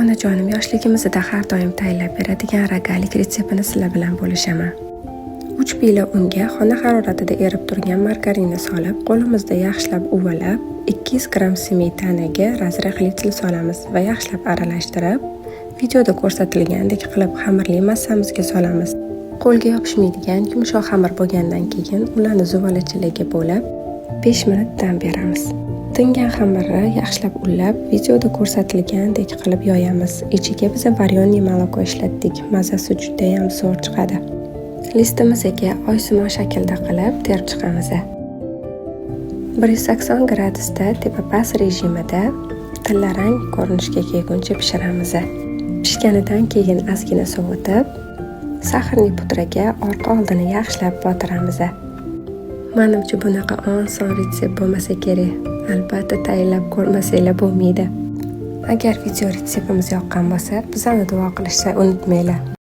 Onajonim, yoshligimizda har doim tayyorlab beradigan ragalik retseptini sizlar bilan bo'lishaman. 3 piyla unga xona haroratida erib turgan margarinni solib, qo'limizda yaxshilab uvalab, 200 gram smetanaga razrexlitsil solamiz va yaxshilab aralashtirib, videoda ko'rsatilgandek qilib xamirli massamizga solamiz. Qo'lga yopishmaydigan yumshoq xamir bo'lgandan keyin ularni zuvalachilarga bo'lib 5 minut dam beramiz. Tingan xamirni yaxshilab ullab, videoda ko'rsatilgandek qilib yoyamiz. Ichiga biz varyonli moloko ishlatdik. Mazasi juda ham zo'r chiqadi. Listimizga oysimon shaklda qilib terib chiqamiz. 180 gradusda tepa-past rejimida tillarang ko'rinishga kelguncha pishiramiz. Pishganidan keyin ozgina sovutib, saxarli pudraga orqa oldini yaxshilab botiramiz. Menimcha bunaqa oson retsept bo'lmasa kerak. Albatta tayyorlab ko'rmasanglar bo'lmaydi. Agar video retseptimiz yoqqan bo'lsa, bizani duo qilishni unutmanglar.